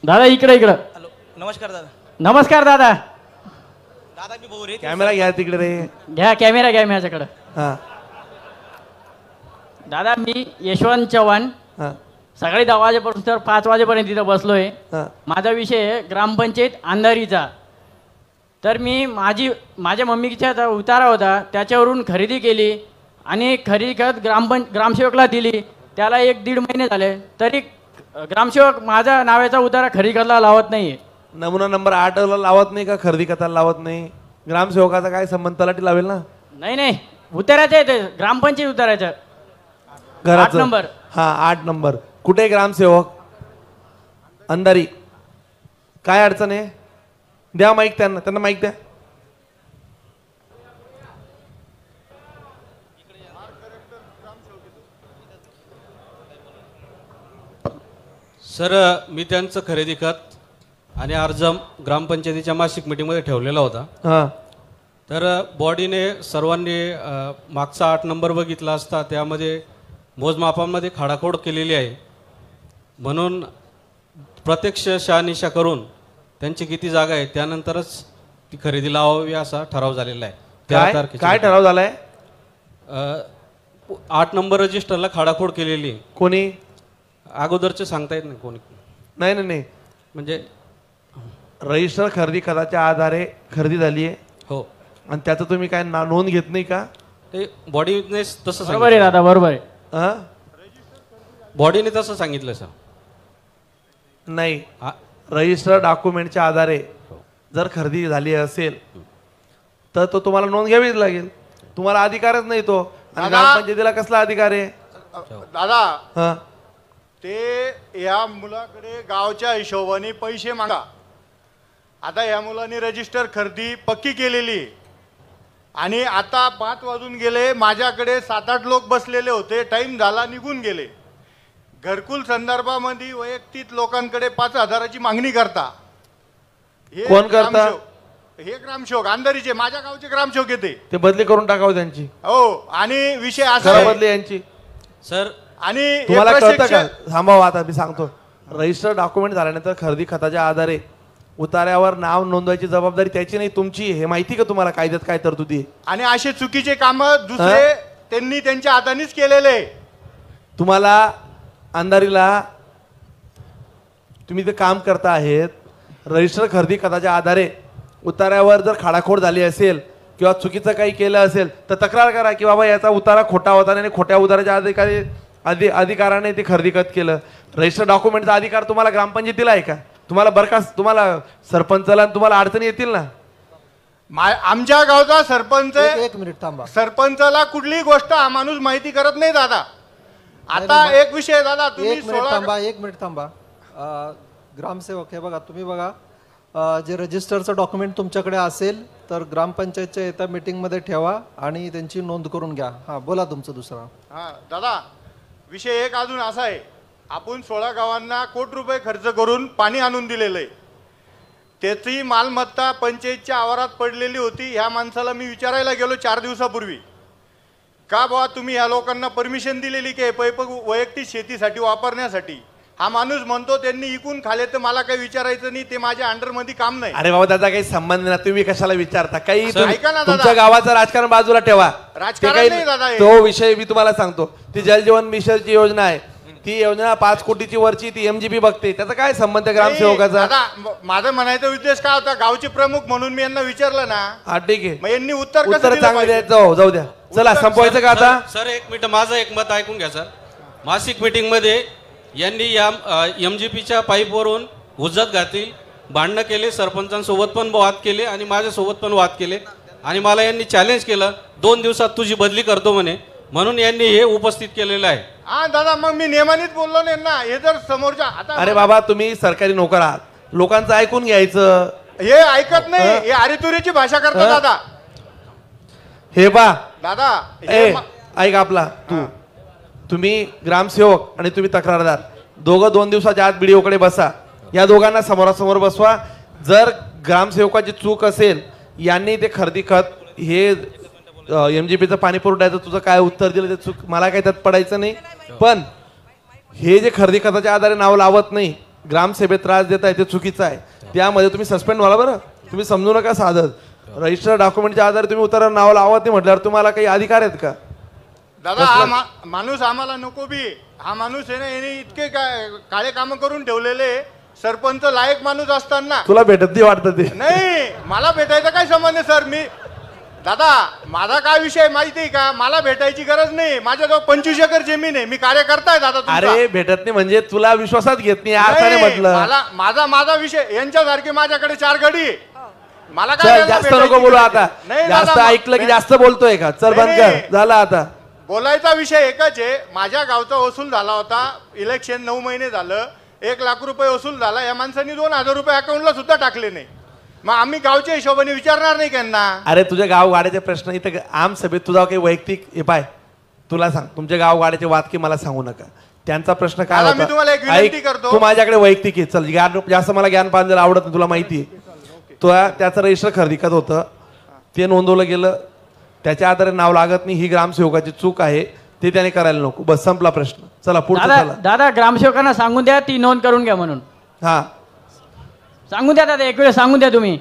दादा इकडे इकडं. हॅलो नमस्कार दादा. नमस्कार दादा. दादा मी भाऊ रे. कॅमेरा घ्या तिकडे रे. घ्या कॅमेरा घ्या माझ्याकडं. हा दादा मी यशवंत चव्हाण. हा सकाळी 10 वाजेपासून तर 5 वाजेपर्यंत तिथं बसलोय. हा माझा विषय आहे ग्रामपंचायत अंधारीचा. तर मी माझ्या मम्मीचा उतारा होता त्याच्यावरून खरेदी केली आणि खरेदी करत ग्रामसेवकला दिली. त्याला 1-1.5 महिने झाले तरी ग्रामसेवक माझा नावाचा उतारा खरेदी करायला लावत नाहीये. नमुना नंबर 8 ला लावत नाही का? खरेदी करताना लावत नाही. ग्रामसेवकाचा काय संबंध? तलाठी लावेल ना. नाही उतारायचं आहे ते ग्रामपंचायत उतारायचं. घराचं 8 नंबर. हा 8 नंबर. कुठे ग्रामसेवक? अंधारी. काय अडचण आहे? द्या माईक त्यांना माईक द्या. सर मी त्यांचं खरेदी खत आणि अर्ज ग्रामपंचायतीच्या मासिक मीटिंगमध्ये ठेवलेला होता. हा तर बॉडीने सर्वांनी मागचा 8 नंबर बघितला असता त्यामध्ये मोजमापांमध्ये खाडाखोड केलेली आहे. म्हणून प्रत्यक्ष शहानिशा करून त्यांची किती जागा आहे त्यानंतरच ती खरेदी लावावी असा ठराव झालेला आहे. काय ठराव झालाय? 8 नंबर रजिस्टरला खाडाखोड केलेली. कोणी? अगोदरचे सांगता येत नाही कोणी. नाही म्हणजे रजिस्टर खरेदी खताच्या आधारे खरेदी झाली आहे. हो. आणि त्याचं तुम्ही काय नोंद घेत नाही का? ते बॉडीने तसं बरोबर आहे दादा बरोबर आहे. हा बॉडीने तसं सांगितलं सर. नाही रजिस्टर डॉक्युमेंटच्या आधारे जर खरेदी झाली असेल तर तो तुम्हाला नोंद घ्यावीच लागेल. तुम्हाला अधिकारच नाही तो. आणि ग्रामपंचायतीला कसला अधिकार आहे? दादा हा ते या मुलाकडे गावच्या हिशोबाने पैसे मागा. आता या मुलांनी रजिस्टर खरेदी पक्की केलेली आणि आता 5 वाजून गेले. माझ्याकडे 7-8 लोक बसलेले होते. टाइम झाला निघून गेले. घरकुल संदर्भामध्ये वैयक्तिक लोकांकडे 5,000ची मागणी करता. कोण करता? हे ग्रामसेवक अंधारीचे माझ्या गावचे ग्रामसेवक येते. ते बदली करून टाकावं त्यांची. हो आणि विषय असा बदली यांची. सर आणि तुम्हाला कळतं का? थांबावं आता मी सांगतो. रजिस्टर डॉक्युमेंट झाल्यानंतर खरेदी खताच्या आधारे उतार्यावर नाव नोंदवायची जबाबदारी त्याची नाही तुमची. हे माहिती का तुम्हाला कायद्यात काय तरतुदी? आणि असे चुकीचे काम दुसरे त्यांनी त्यांच्या हातानेच केलेले. तुम्हाला अंधारीला तुम्ही ते काम करता आहेत. रजिस्टर खरेदी खताच्या आधारे उतार्यावर जर खाडाखोड झाली असेल किंवा चुकीचं काही केलं असेल तर तक्रार करा की बाबा याचा उतारा खोटा होता आणि खोट्या उताराच्या अधिकाराने ते खरेदी खत केलं. रजिस्टर डॉक्युमेंटचा अधिकार तुम्हाला ग्रामपंचायतीला आहे का? तुम्हाला बरखास्त तुम्हाला सरपंचाला तुम्हाला अडचणी येतील ना. आमच्या गावचा सरपंच एक मिनिट थांबा. सरपंचाला कुठलीही गोष्ट हा माणूस माहिती करत नाही दादा. आता एक विषय दादा तुम्ही 1 मिनिट थांबा. ग्रामसेवक हे बघा तुम्ही बघा जे रजिस्टरचं डॉक्युमेंट तुमच्याकडे असेल तर ग्रामपंचायतच्या येत्या मीटिंगमध्ये ठेवा आणि त्यांची नोंद करून घ्या. हा बोला तुमचं दुसरा. हा दादा विषय एक अजून असा आहे. आपण 16 गावांना कोटी रुपये खर्च करून पाणी आणून दिलेलं आहे. त्याची मालमत्ता पंचायतच्या आवारात पडलेली होती. ह्या माणसाला मी विचारायला गेलो 4 दिवसापूर्वी का बाबा तुम्ही ह्या लोकांना परमिशन दिलेली की पैप वैयक्तिक शेतीसाठी वापरण्यासाठी. हा माणूस म्हणतो त्यांनी इकून खाले तर मला काही विचारायचं नाही. ते माझ्या अंडरमध्ये काम नाही. अरे बाबा त्याचा काही संबंध नाही. तुम्ही कशाला विचारता? काही ऐका ना दादा. तुमच्या गावाचं राजकारण बाजूला ठेवा. राजकारण नाही दादा. तो विषय मी तुम्हाला सांगतो. ती जलजीवन मिशनची योजना आहे. ती योजना 5 कोटीची वरची ती MGP बघते. त्याचा काय संबंध ग्रामसेवकाचा? माझा म्हणायचा उद्देश काय होता? गावचे प्रमुख म्हणून मी यांना विचारलं ना. हा ठीक आहे. मग यांनी उत्तर चांगलं द्यायचं. जाऊ द्या. चला संपवायचं का आता? सर 1 मिनिट माझं एक मत ऐकून घ्या. सर मासिक मीटिंग मध्ये यांनी या MGPच्या पाईपवरून हुज्जत घातली, भांडणं केले, सरपंचांसोबत पण वाद केले आणि माझ्यासोबत पण वाद केले आणि मला यांनी चॅलेंज केलं 2 दिवसात तुझी बदली करतो म्हणे. म्हणून यांनी हे उपस्थित केलेलं आहे. हा दादा मग मी नियमानेच बोललो नाही ना. हे जर समोरच्या आता अरे बाबा तुम्ही सरकारी नोकर आहात. लोकांचं ऐकून घ्यायचं. हे ऐकत नाही. हे आरेतुरीची भाषा करतात दादा. हे बा दादा ऐक आपला तुम्ही ग्रामसेवक आणि तुम्ही तक्रारदार दोघं 2 दिवसाच्या आत BDOकडे बसा. या दोघांना समोरासमोर बसवा. जर ग्रामसेवकाची चूक असेल यांनी ते खरेदी खत हे MGPचं पाणी पुरवठ्याचं तुझं काय उत्तर दिलं ते चूक मला काही त्यात पडायचं नाही. पण हे जे खरेदी खताच्या आधारे नाव लावत नाही ग्रामसभेत त्रास देताय ते चुकीचं आहे. त्यामध्ये तुम्ही सस्पेंड व्हाल बरं. तुम्ही समजू नका साधं रजिस्टर डॉक्युमेंटच्या आधारे तुम्ही उतारा नाव लावत नाही म्हटल्यावर तुम्हाला काही अधिकार आहेत का? दादा हा माणूस आम्हाला नको बी. हा माणूस आहे ना, याने इतके काळे काम करून ठेवलेले. सरपंच लायक माणूस असताना तुला भेटत नाही वाटतं ते. नाही, मला भेटायचं काय संबंध सर. मी दादा माझा काय विषय माहिती आहे का, मला भेटायची गरज नाही. माझ्याजवळ 25 एकर जमीन आहे. मी कार्यकर्ता आहे दादा तुमचा. अरे भेटत नाही म्हणजे तुला विश्वासात घेत नाही अर्थाने नाही, म्हटलं. माझा विषय यांच्यासारखे माझ्याकडे 4 गडी. मला चल काय जास्त भेटायची नको बोलू गरज आता. नाही जास्त दादा, ऐकलं की जास्त बोलतोय का? चल बंद नाही, कर. झालं आता. बोलायचा विषय एकच आहे. माझ्या गावचा वसूल झाला होता. इलेक्शन 9 महिने झालं. 1 लाख रुपये वसूल झाला. या माणसांनी 2,000 रुपये अकाउंटला सुद्धा टाकले नाही. मग आम्ही गावच्या हिशोबाने विचारणार नाही त्यांना. अरे तुझ्या गाव गाड्याचे प्रश्न इथं आम सभेत तुझा काही वैयक्तिक हे पाय. तुला सांग तुमच्या गाव गाड्याचे वादकी मला सांगू नका. त्यांचा प्रश्न काय दादा, मी तुम्हाला एक होता? विनंती ऐक, करतो. तू माझ्याकडे वैयक्तिक आहे. चल जास्त मला ज्ञान पांजर आवडत नाही, तुला माहिती आहे. तो त्याचं रजिस्टर खरेदी करत होतं, ते नोंदवलं गेलं, त्याच्या आधारे नाव लागत नाही. ही ग्रामसेवकाची चूक आहे, ते त्याने करायला नको. बस संपला प्रश्न. चला पुढचं दादा चला. दादा ग्रामसेवकांना सांगून द्या ती नोंद करून घ्या म्हणून. हा सांगून द्या दादा, एक वेळ सांगून द्या तुम्ही.